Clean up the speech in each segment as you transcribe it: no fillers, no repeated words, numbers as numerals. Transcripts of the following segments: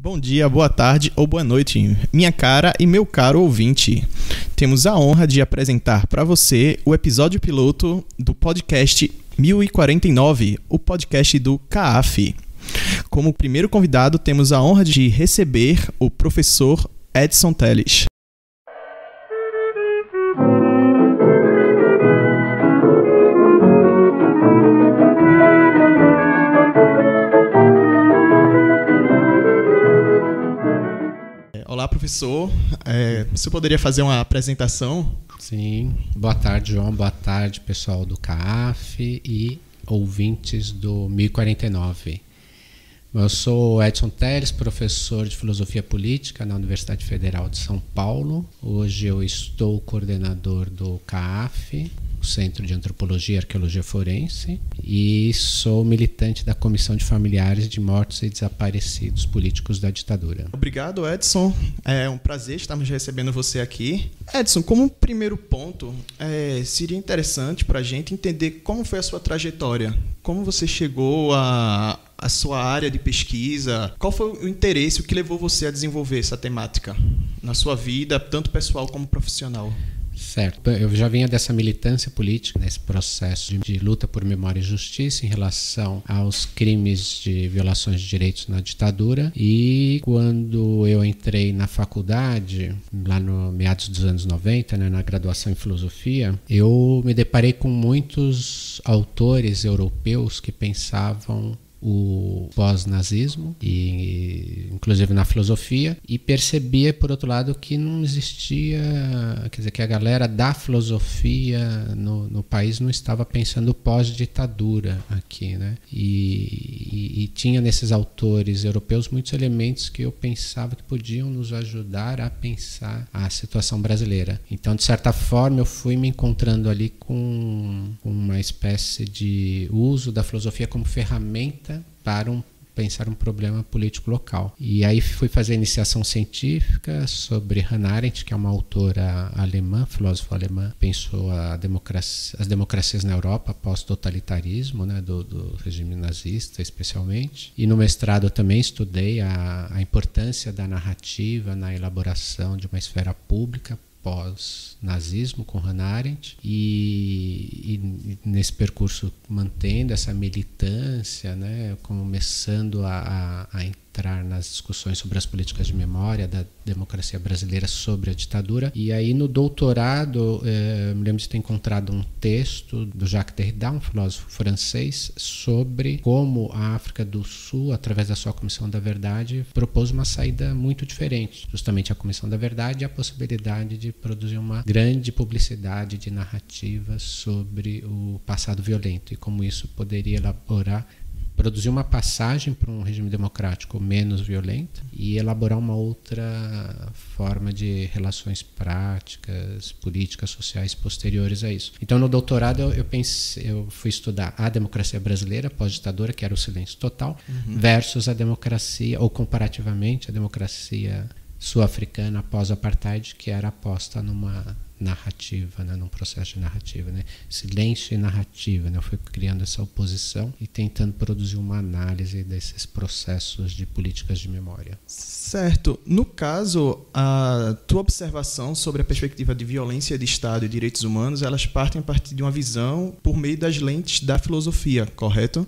Bom dia, boa tarde ou boa noite, minha cara e meu caro ouvinte. Temos a honra de apresentar para você o episódio piloto do podcast 1049, o podcast do CAAF. Como primeiro convidado, temos a honra de receber o professor Edson Teles. Olá, professor. Você poderia fazer uma apresentação? Sim. Boa tarde, João. Boa tarde, pessoal do CAAF e ouvintes do 1049. Eu sou Edson Teles, professor de Filosofia Política na Universidade Federal de São Paulo. Hoje eu estou coordenador do CAAF, o Centro de Antropologia e Arqueologia Forense, e sou militante da Comissão de Familiares de Mortos e Desaparecidos Políticos da Ditadura. Obrigado, Edson. É um prazer estarmos recebendo você aqui. Edson, como primeiro ponto, seria interessante para a gente entender como foi a sua trajetória, como você chegou à sua área de pesquisa, qual foi o interesse, o que levou você a desenvolver essa temática na sua vida, tanto pessoal como profissional? Certo. Eu já vinha dessa militância política, nesse processo de luta por memória e justiça em relação aos crimes de violações de direitos na ditadura. E quando eu entrei na faculdade, lá no meados dos anos 90, na graduação em filosofia, eu me deparei com muitos autores europeus que pensavam o pós-nazismo, e inclusive na filosofia, e percebia, por outro lado, que não existia, quer dizer, que a galera da filosofia no país não estava pensando pós-ditadura aqui, né? E tinha nesses autores europeus muitos elementos que eu pensava que podiam nos ajudar a pensar a situação brasileira. Então, de certa forma, eu fui me encontrando ali com uma espécie de uso da filosofia como ferramenta para pensar um problema político local. E aí fui fazer iniciação científica sobre Hannah Arendt, que é uma autora alemã, filósofa alemã, pensou as democracias na Europa pós-totalitarismo, né, do regime nazista especialmente. E no mestrado eu também estudei a importância da narrativa na elaboração de uma esfera pública pós-nazismo com Hannah Arendt, e nesse percurso mantendo essa militância, né, começando a entrar nas discussões sobre as políticas de memória da democracia brasileira sobre a ditadura. E aí no doutorado me lembro de ter encontrado um texto do Jacques Derrida, um filósofo francês, sobre como a África do Sul, através da sua Comissão da Verdade, propôs uma saída muito diferente. Justamente a Comissão da Verdade e a possibilidade de produzir uma grande publicidade de narrativas sobre o passado violento e como isso poderia produzir uma passagem para um regime democrático menos violento e elaborar uma outra forma de relações práticas, políticas, sociais posteriores a isso. Então, no doutorado, eu fui estudar a democracia brasileira pós-ditadura, que era o silêncio total, versus a democracia, ou comparativamente, a democracia sul-africana pós-apartheid, que era aposta numa narrativa, né, num processo de narrativa, né, silêncio e narrativa, né, eu fui criando essa oposição e tentando produzir uma análise desses processos de políticas de memória. Certo. No caso, a tua observação sobre a perspectiva de violência de Estado e direitos humanos, elas partem a partir de uma visão por meio das lentes da filosofia, correto?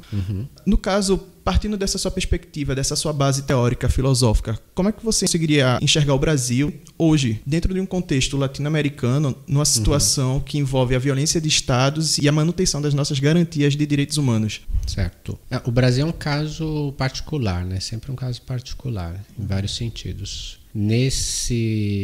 No caso, partindo dessa sua perspectiva, dessa sua base teórica, filosófica, como é que você conseguiria enxergar o Brasil hoje, dentro de um contexto latino-americano, numa situação que envolve a violência de estados e a manutenção das nossas garantias de direitos humanos? Certo. O Brasil é um caso particular, né? Sempre um caso particular, em vários sentidos.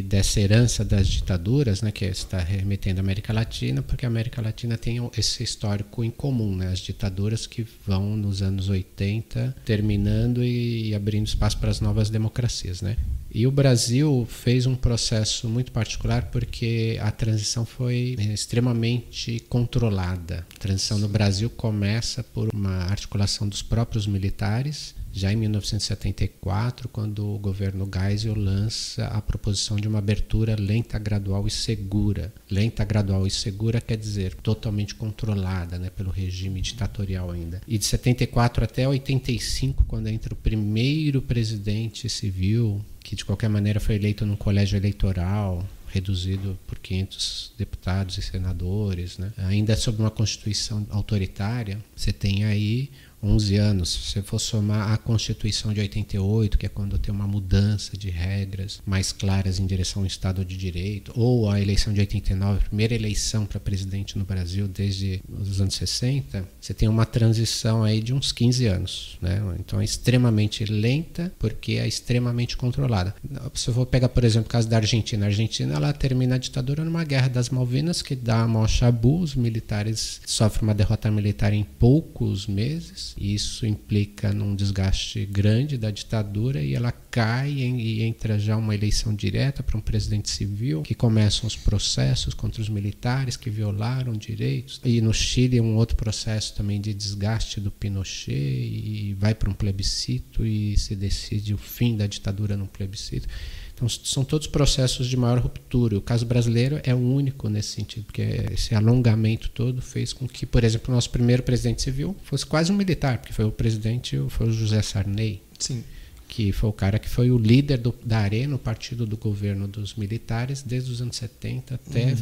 Dessa herança das ditaduras, né, que está remetendo à América Latina, porque a América Latina tem esse histórico em comum, né, as ditaduras que vão nos anos 80 terminando e abrindo espaço para as novas democracias, né? E o Brasil fez um processo muito particular porque a transição foi extremamente controlada. A transição no Brasil começa por uma articulação dos próprios militares já em 1974, quando o governo Geisel lança a proposição de uma abertura lenta, gradual e segura. Lenta, gradual e segura quer dizer totalmente controlada, né, pelo regime ditatorial ainda. E de 74 até 85, quando entra o primeiro presidente civil, que de qualquer maneira foi eleito num colégio eleitoral, reduzido por 500 deputados e senadores, né? Ainda sob uma constituição autoritária, você tem aí 11 anos. Se você for somar a Constituição de 88, que é quando tem uma mudança de regras mais claras em direção ao Estado de Direito, ou a eleição de 89, a primeira eleição para presidente no Brasil desde os anos 60, você tem uma transição aí de uns 15 anos, né? Então é extremamente lenta porque é extremamente controlada. Se eu for pegar, por exemplo, o caso da Argentina, a Argentina ela termina a ditadura numa guerra das Malvinas que dá a maior chabu, os militares sofrem uma derrota militar em poucos meses. Isso implica num desgaste grande da ditadura e ela cai e entra já uma eleição direta para um presidente civil, que começam os processos contra os militares que violaram direitos. E no Chile um outro processo também de desgaste do Pinochet e vai para um plebiscito e se decide o fim da ditadura num plebiscito. Então, são todos processos de maior ruptura. O caso brasileiro é único nesse sentido, porque esse alongamento todo fez com que, por exemplo, o nosso primeiro presidente civil fosse quase um militar, porque foi o José Sarney. Sim. Que foi o cara que foi o líder da ARE no partido do governo dos militares desde os anos 70 até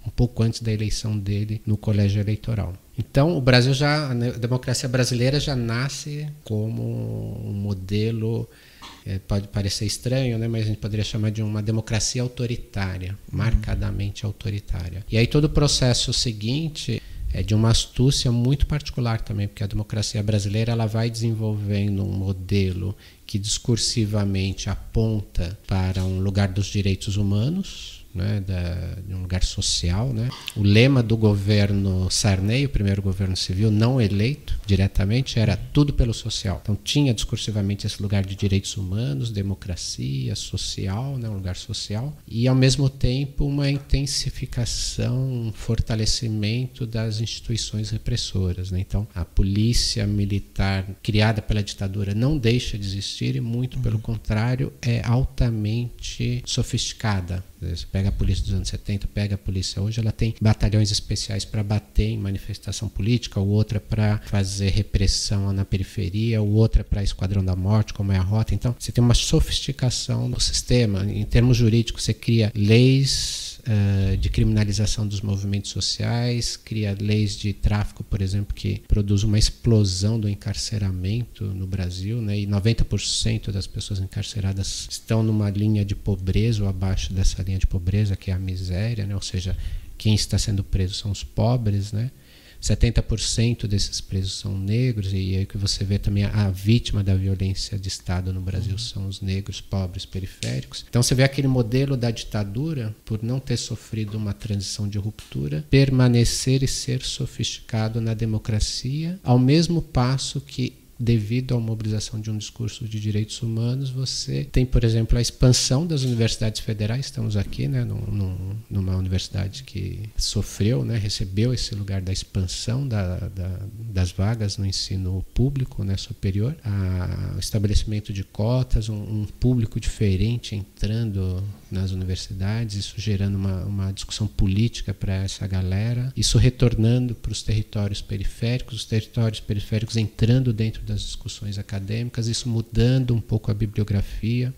um pouco antes da eleição dele no colégio eleitoral. Então, a democracia brasileira já nasce como um modelo. Pode parecer estranho, né? Mas a gente poderia chamar de uma democracia autoritária, marcadamente autoritária. E aí todo o processo seguinte é de uma astúcia muito particular também, porque a democracia brasileira ela vai desenvolvendo um modelo que discursivamente aponta para um lugar dos direitos humanos, né, de um lugar social, né? O lema do governo Sarney, o primeiro governo civil não eleito diretamente, era tudo pelo social. Então tinha discursivamente esse lugar de direitos humanos, democracia, social, né, um lugar social, e ao mesmo tempo uma intensificação, um fortalecimento das instituições repressoras, né? Então a polícia militar criada pela ditadura não deixa de existir e muito pelo contrário é altamente sofisticada. Você pega a polícia dos anos 70, pega a polícia hoje, ela tem batalhões especiais para bater em manifestação política, ou outra para fazer repressão na periferia, ou outra para esquadrão da morte, como é a Rota. Então, você tem uma sofisticação do sistema. Em termos jurídicos, você cria leis de criminalização dos movimentos sociais, cria leis de tráfico, por exemplo, que produz uma explosão do encarceramento no Brasil, né? E 90% das pessoas encarceradas estão numa linha de pobreza ou abaixo dessa linha de pobreza, que é a miséria, né? Ou seja, quem está sendo preso são os pobres, né? 70% desses presos são negros, e aí que você vê também a vítima da violência de Estado no Brasil são os negros, pobres, periféricos. Então você vê aquele modelo da ditadura, por não ter sofrido uma transição de ruptura, permanecer e ser sofisticado na democracia, ao mesmo passo que devido à mobilização de um discurso de direitos humanos, você tem, por exemplo, a expansão das universidades federais. Estamos aqui, né, numa universidade que sofreu, né, recebeu esse lugar da expansão das vagas no ensino público, né, superior, o estabelecimento de cotas, um público diferente entrando nas universidades, isso gerando uma discussão política para essa galera, isso retornando para os territórios periféricos, os territórios periféricos entrando dentro das discussões acadêmicas, isso mudando um pouco a bibliografia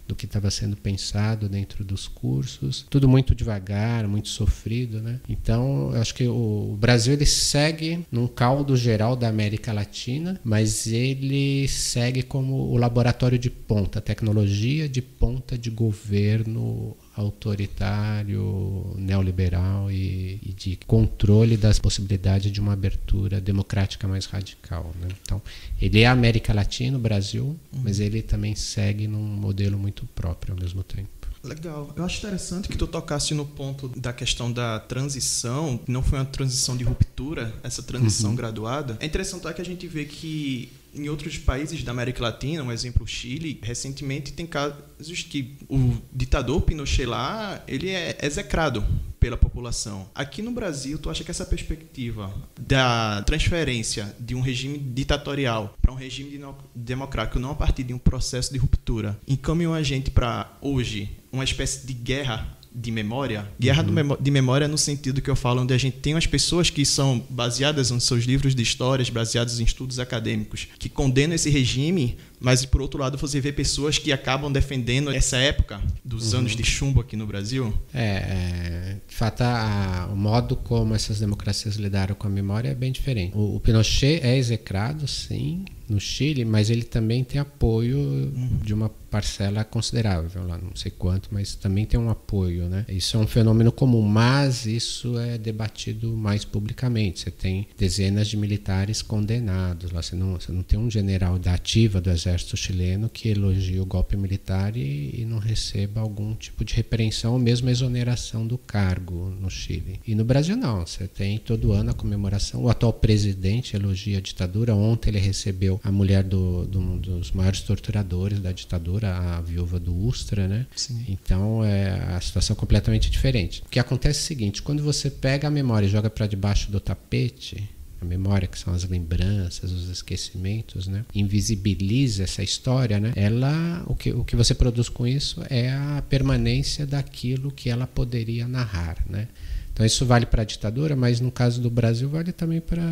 do que estava sendo pensado dentro dos cursos, tudo muito devagar, muito sofrido, né? Então, eu acho que o Brasil ele segue num caldo geral da América Latina, mas ele segue como o laboratório de ponta, tecnologia de ponta de governo autoritário, neoliberal e de controle das possibilidades de uma abertura democrática mais radical, né? Então, ele é a América Latina, o Brasil, mas ele também segue num modelo muito próprio ao mesmo tempo. Legal. Eu acho interessante que tu tocasse no ponto da questão da transição, não foi uma transição de ruptura, essa transição graduada. É interessante que a gente vê que em outros países da América Latina, um exemplo, o Chile, recentemente tem casos que o ditador Pinochet lá, ele é execrado pela população. Aqui no Brasil, tu acha que essa perspectiva da transferência de um regime ditatorial para um regime democrático, não a partir de um processo de ruptura, encaminhou a gente para, hoje, uma espécie de guerra de memória? Guerra de memória no sentido que eu falo, onde a gente tem as pessoas que são baseadas nos seus livros de histórias, baseados em estudos acadêmicos, que condenam esse regime, mas por outro lado você vê pessoas que acabam defendendo essa época dos anos de chumbo aqui no Brasil. De fato, o modo como essas democracias lidaram com a memória é bem diferente. O Pinochet é execrado, sim, no Chile, mas ele também tem apoio de uma parcela considerável, lá não sei quanto, mas também tem um apoio, né? Isso é um fenômeno comum, mas isso é debatido mais publicamente. Você tem dezenas de militares condenados lá, você não tem um general da ativa do exército chileno que elogie o golpe militar e não receba algum tipo de repreensão ou mesmo exoneração do cargo no Chile. E no Brasil não, você tem todo ano a comemoração, o atual presidente elogia a ditadura. Ontem ele recebeu a mulher de um dos maiores torturadores da ditadura, a viúva do Ustra, né? Sim. Então a situação é completamente diferente. O que acontece é o seguinte: quando você pega a memória e joga para debaixo do tapete, a memória, que são as lembranças, os esquecimentos, né? Invisibiliza essa história, né? O que você produz com isso é a permanência daquilo que ela poderia narrar, né? Então isso vale para a ditadura, mas no caso do Brasil vale também para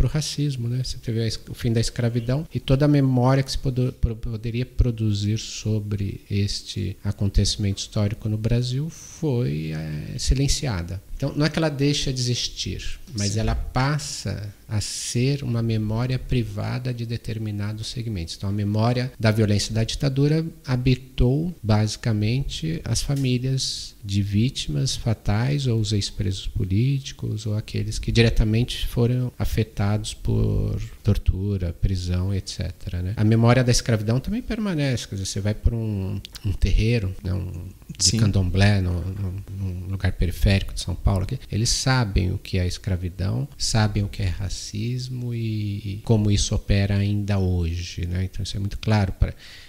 o racismo, né? Você teve o fim da escravidão e toda a memória que se poderia produzir sobre este acontecimento histórico no Brasil foi silenciada. Então não é que ela deixa de existir, mas ela passa a ser uma memória privada de determinados segmentos. Então a memória da violência da ditadura habitou basicamente as famílias de vítimas fatais, ou os ex-presos políticos, ou aqueles que diretamente foram afetados por tortura, prisão, etc., né? A memória da escravidão também permanece. Quer dizer, você vai para um terreiro, né, de candomblé, num lugar periférico de São Paulo, eles sabem o que é escravidão, sabem o que é racismo e como isso opera ainda hoje, né? Então isso é muito claro.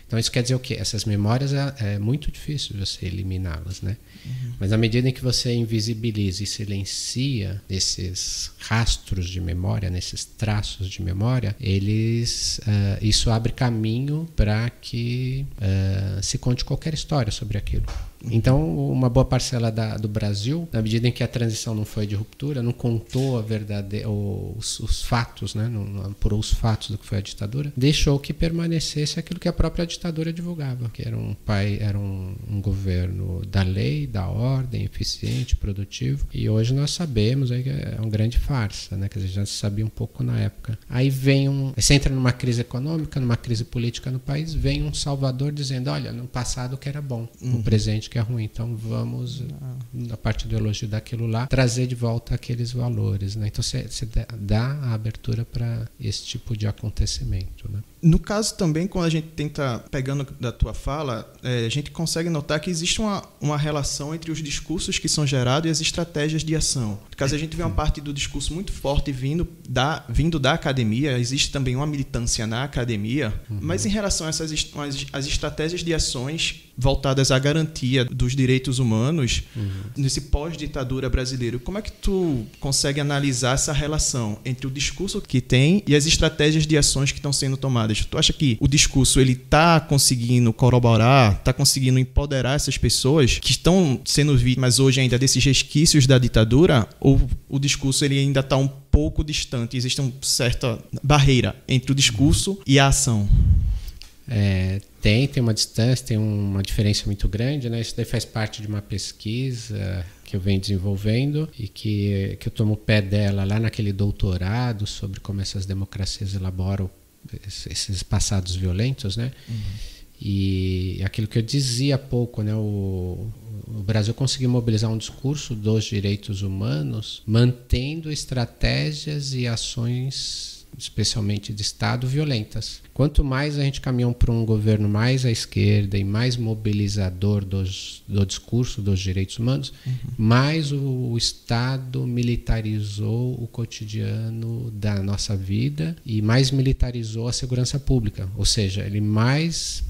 Então isso quer dizer o quê? Essas memórias é muito difícil você eliminá-las, né? Mas à medida em que você invisibiliza e silencia esses rastros de memória, nesses traços de memória, isso abre caminho para que se conte qualquer história sobre aquilo. Então, uma boa parcela do Brasil, na medida em que a transição não foi de ruptura, não contou a verdade, os fatos, né? Não apurou os fatos do que foi a ditadura, deixou que permanecesse aquilo que a própria ditadura divulgava, que era um governo da lei, da ordem, eficiente, produtivo. E hoje nós sabemos que é uma grande farsa, né? Quer dizer, já se sabia um pouco na época. Aí você entra numa crise econômica, numa crise política no país, vem um salvador dizendo: olha, no passado que era bom, no presente que é ruim, então vamos, a partir do elogio daquilo lá, trazer de volta aqueles valores, né? Então você dá a abertura para esse tipo de acontecimento, né? No caso também, quando a gente tenta, pegando da tua fala, a gente consegue notar que existe uma relação entre os discursos que são gerados e as estratégias de ação. No caso, a gente vê uma parte do discurso muito forte vindo da academia, existe também uma militância na academia, mas em relação a as estratégias de ações voltadas à garantia dos direitos humanos, nesse pós-ditadura brasileiro, como é que tu consegue analisar essa relação entre o discurso que tem e as estratégias de ações que estão sendo tomadas? Tu acha que o discurso ele está conseguindo corroborar, está conseguindo empoderar essas pessoas que estão sendo vítimas hoje ainda desses resquícios da ditadura, ou o discurso ele ainda está um pouco distante, existe uma certa barreira entre o discurso e a ação? Tem uma distância, tem uma diferença muito grande, né? Isso daí faz parte de uma pesquisa que eu venho desenvolvendo e que eu tomo o pé dela lá naquele doutorado sobre como essas democracias elaboram esses passados violentos, né? E aquilo que eu dizia há pouco, né? O Brasil conseguiu mobilizar um discurso dos direitos humanos, mantendo estratégias e ações especialmente de Estado, violentas. Quanto mais a gente caminha para um governo mais à esquerda e mais mobilizador do discurso dos direitos humanos, mais o Estado militarizou o cotidiano da nossa vida e mais militarizou a segurança pública, ou seja, ele mais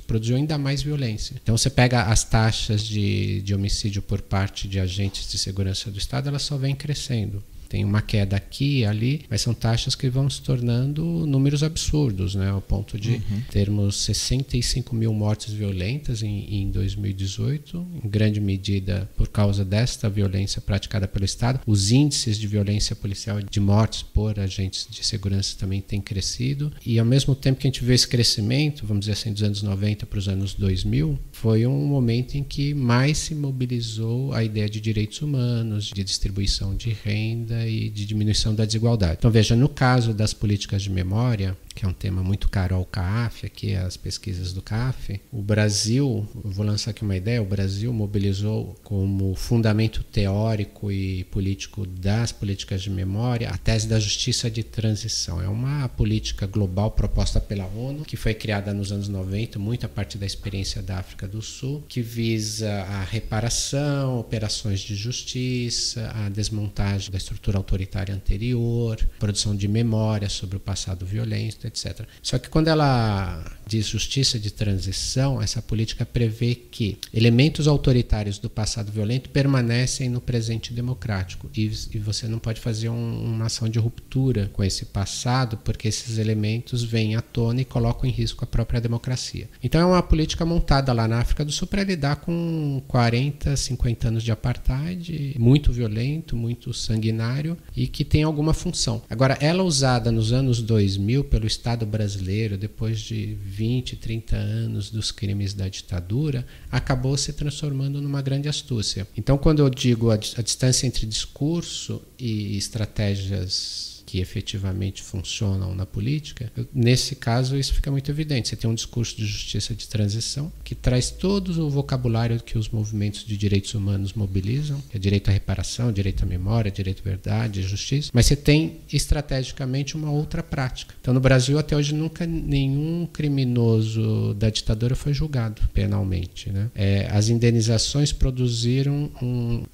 produziu ainda mais violência. Então você pega as taxas de homicídio por parte de agentes de segurança do Estado, elas só vêm crescendo. Tem uma queda aqui e ali, mas são taxas que vão se tornando números absurdos, né? Ao ponto de termos 65 mil mortes violentas em 2018, em grande medida por causa desta violência praticada pelo Estado. Os índices de violência policial de mortes por agentes de segurança também têm crescido. E ao mesmo tempo que a gente vê esse crescimento, vamos dizer assim, dos anos 90 para os anos 2000, foi um momento em que mais se mobilizou a ideia de direitos humanos, de distribuição de renda e de diminuição da desigualdade. Então veja, no caso das políticas de memória, que é um tema muito caro ao CAAF, aqui as pesquisas do CAAF, o Brasil, vou lançar aqui uma ideia, o Brasil mobilizou como fundamento teórico e político das políticas de memória a tese da justiça de transição. É uma política global proposta pela ONU, que foi criada nos anos 90, muito a partir da experiência da África do Sul, que visa a reparação, operações de justiça, a desmontagem da estrutura autoritária anterior, produção de memória sobre o passado violento, etc. Só que quando ela diz justiça de transição, essa política prevê que elementos autoritários do passado violento permanecem no presente democrático e você não pode fazer uma ação de ruptura com esse passado, porque esses elementos vêm à tona e colocam em risco a própria democracia. Então é uma política montada lá na África do Sul para lidar com 40, 50 anos de apartheid, muito violento, muito sanguinário e que tem alguma função. Agora, ela usada nos anos 2000 pelo Estado brasileiro, depois de 20, 30 anos dos crimes da ditadura, acabou se transformando numa grande astúcia. Então, quando eu digo a distância entre discurso e estratégias que efetivamente funcionam na política, nesse caso isso fica muito evidente. Você tem um discurso de justiça de transição que traz todo o vocabulário que os movimentos de direitos humanos mobilizam, que é direito à reparação, direito à memória, direito à verdade, justiça, mas você tem estrategicamente uma outra prática. Então no Brasil até hoje nunca nenhum criminoso da ditadura foi julgado penalmente, né? As indenizações produziram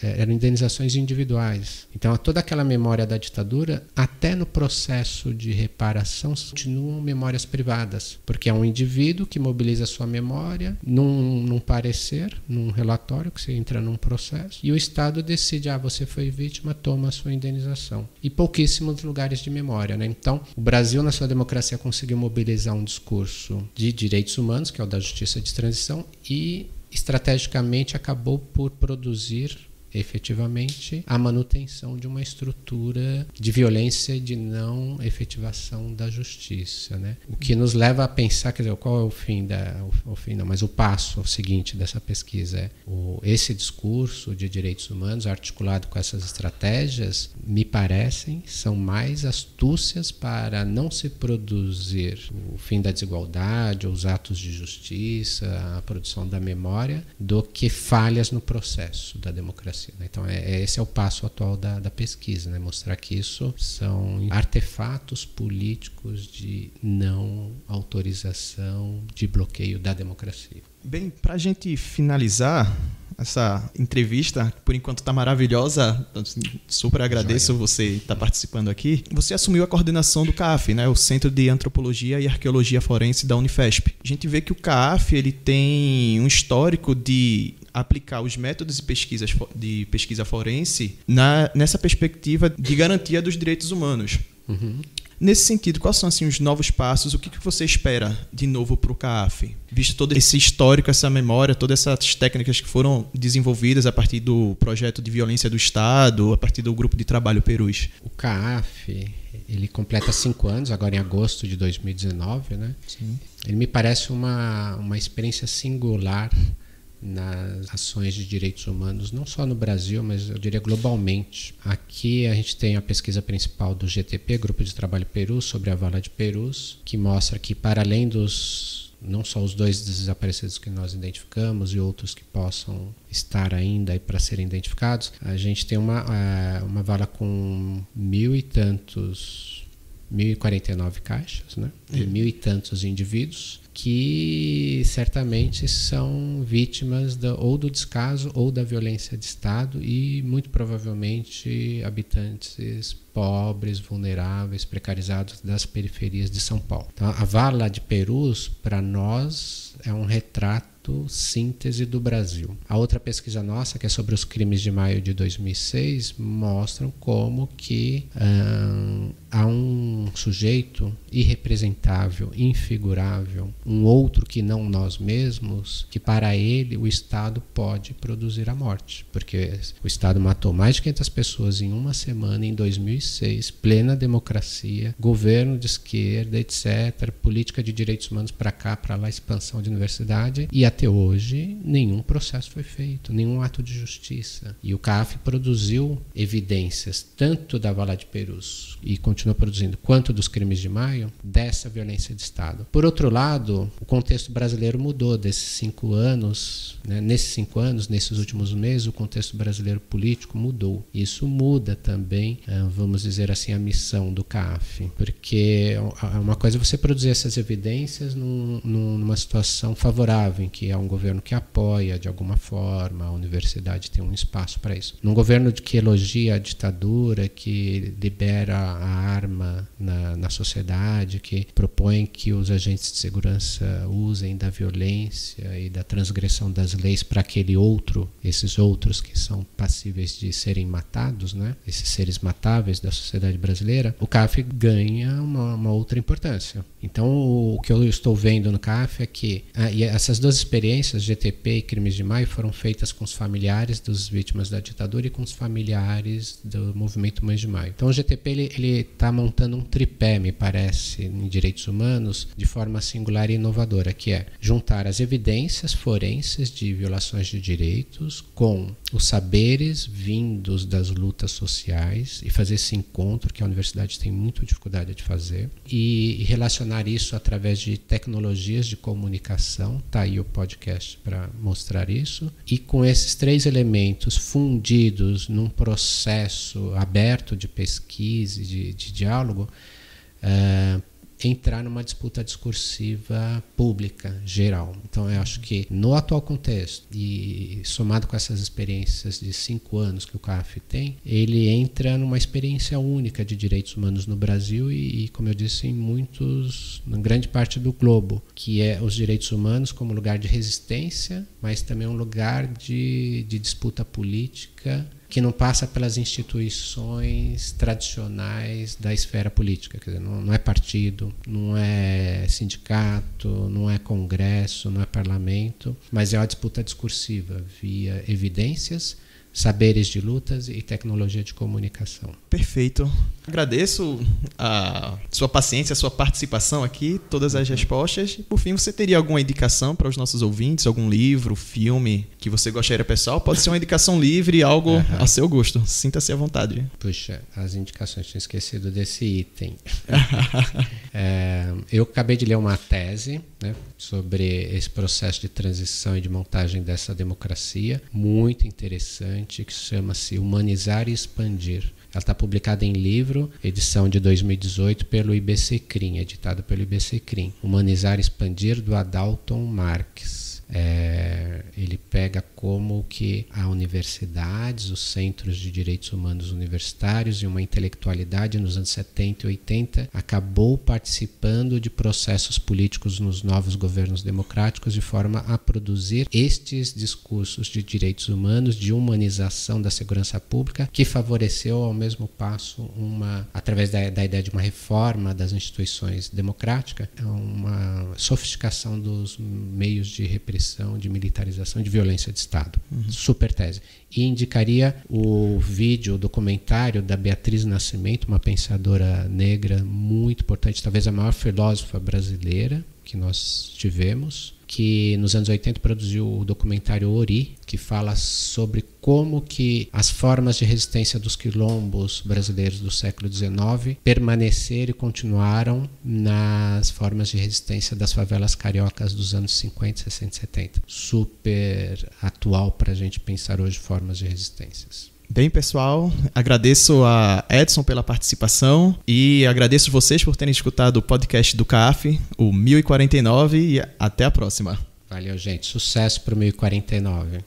eram indenizações individuais. Então toda aquela memória da ditadura, até no processo de reparação, continuam memórias privadas, porque é um indivíduo que mobiliza sua memória num parecer, num relatório, que você entra num processo, e o Estado decide, você foi vítima, toma a sua indenização. E pouquíssimos lugares de memória, né? Então, o Brasil, na sua democracia, conseguiu mobilizar um discurso de direitos humanos, que é o da justiça de transição, e estrategicamente acabou por produzir efetivamente a manutenção de uma estrutura de violência e de não efetivação da justiça, né? O que nos leva a pensar, quer dizer, qual é mas o passo seguinte dessa pesquisa é esse discurso de direitos humanos articulado com essas estratégias, me parecem, são mais astúcias para não se produzir o fim da desigualdade, os atos de justiça, a produção da memória, do que falhas no processo da democracia. Então esse é o passo atual da pesquisa, né? Mostrar que isso são artefatos políticos de não autorização, de bloqueio da democracia. Bem, para a gente finalizar essa entrevista, por enquanto está maravilhosa, super agradeço você estar participando aqui. Você assumiu a coordenação do CAAF, né? O Centro de Antropologia e Arqueologia Forense da Unifesp. A gente vê que o CAAF ele tem um histórico de aplicar os métodos de pesquisa forense nessa perspectiva de garantia dos direitos humanos. Uhum. Nesse sentido, quais são assim, os novos passos? O que você espera de novo para o CAAF? Visto todo esse histórico, essa memória, todas essas técnicas que foram desenvolvidas a partir do projeto de violência do Estado, a partir do grupo de trabalho Perus. O CAAF, ele completa 5 anos, agora em agosto de 2019, né? Sim. Ele me parece uma experiência singular nas ações de direitos humanos, não só no Brasil, mas eu diria globalmente. Aqui a gente tem a pesquisa principal do GTP, Grupo de Trabalho Perus, sobre a Vala de Perus, que mostra que para além não só os 2 desaparecidos que nós identificamos e outros que possam estar ainda aí para serem identificados, a gente tem uma vala com 1.000 e tantos 1.049 caixas, né? E 1.000 e tantos indivíduos que certamente são vítimas ou do descaso ou da violência de Estado e muito provavelmente habitantes pobres, vulneráveis, precarizados das periferias de São Paulo. Então, a Vala de Perus, para nós, é um retrato síntese do Brasil. A outra pesquisa nossa, que é sobre os crimes de maio de 2006, mostram como que há um sujeito irrepresentável, infigurável, um outro que não nós mesmos, que para ele o Estado pode produzir a morte, porque o Estado matou mais de 500 pessoas em uma semana em 2006, plena democracia, governo de esquerda, etc., política de direitos humanos para cá, para lá, expansão de universidade, e até hoje nenhum processo foi feito, nenhum ato de justiça. E o CAF produziu evidências tanto da Vala de Perus e continua produzindo, quanto dos crimes de maio, dessa violência de Estado. Por outro lado, o contexto brasileiro mudou desses 5 anos, né? Nesses 5 anos, nesses últimos meses, o contexto brasileiro político mudou. Isso muda também, vamos dizer assim, a missão do CAF, porque uma coisa é você produzir essas evidências numa situação favorável, em que há um governo que apoia de alguma forma, a universidade tem um espaço para isso. Num governo que elogia a ditadura, que libera a arma na sociedade, que propõe que os agentes de segurança usem da violência e da transgressão das leis para esses outros que são passíveis de serem matados, né? Esses seres matáveis da sociedade brasileira, o CAF ganha uma outra importância. Então, o que eu estou vendo no CAF é que e essas duas experiências, GTP e Crimes de Maio, foram feitas com os familiares das vítimas da ditadura e com os familiares do movimento Mães de Maio. Então, o GTP ele está montando um tripé, me parece, em direitos humanos, de forma singular e inovadora, que é juntar as evidências forenses de violações de direitos com os saberes vindos das lutas sociais e fazer esse encontro que a universidade tem muita dificuldade de fazer e relacionar isso através de tecnologias de comunicação. Está aí o podcast para mostrar isso. E com esses 3 elementos fundidos num processo aberto de pesquisa e de diálogo, entrar numa disputa discursiva pública, geral. Então, eu acho que no atual contexto, e somado com essas experiências de 5 anos que o CAF tem, ele entra numa experiência única de direitos humanos no Brasil e como eu disse, na grande parte do globo, que é os direitos humanos como lugar de resistência, mas também um lugar de disputa política, que não passa pelas instituições tradicionais da esfera política. Quer dizer, não é partido, não é sindicato, não é congresso, não é parlamento, mas é uma disputa discursiva via evidências, saberes de lutas e tecnologia de comunicação. Perfeito. Agradeço a sua paciência, a sua participação aqui, todas as respostas. E, por fim, você teria alguma indicação para os nossos ouvintes? Algum livro, filme que você gostaria, pessoal? Pode ser uma indicação livre, algo a seu gosto. Sinta-se à vontade. Puxa, as indicações, tinha esquecido desse item. Eu acabei de ler uma tese, né, sobre esse processo de transição e de montagem dessa democracia, muito interessante, que chama-se Humanizar e Expandir. Ela está publicada em livro, edição de 2018, pelo IBC-CRIM, editado pelo IBC-CRIM. Humanizar e Expandir, do Adalton Marques. Ele pega como que a universidades, os centros de direitos humanos universitários e uma intelectualidade nos anos 70 e 80 acabou participando de processos políticos nos novos governos democráticos de forma a produzir estes discursos de direitos humanos, de humanização da segurança pública, que favoreceu ao mesmo passo através da ideia de uma reforma das instituições democráticas, uma sofisticação dos meios de repressão, de militarização e de violência de Estado. Super tese. E indicaria o documentário da Beatriz Nascimento, uma pensadora negra muito importante, talvez a maior filósofa brasileira que nós tivemos, que nos anos 80 produziu o documentário Ori, que fala sobre como que as formas de resistência dos quilombos brasileiros do século XIX permaneceram e continuaram nas formas de resistência das favelas cariocas dos anos 50, 60 e 70. Super atual para a gente pensar hoje formas de resistências. Bem, pessoal, agradeço a Edson pela participação e agradeço vocês por terem escutado o podcast do CAF, o 1049, e até a próxima. Valeu, gente. Sucesso para o 1049.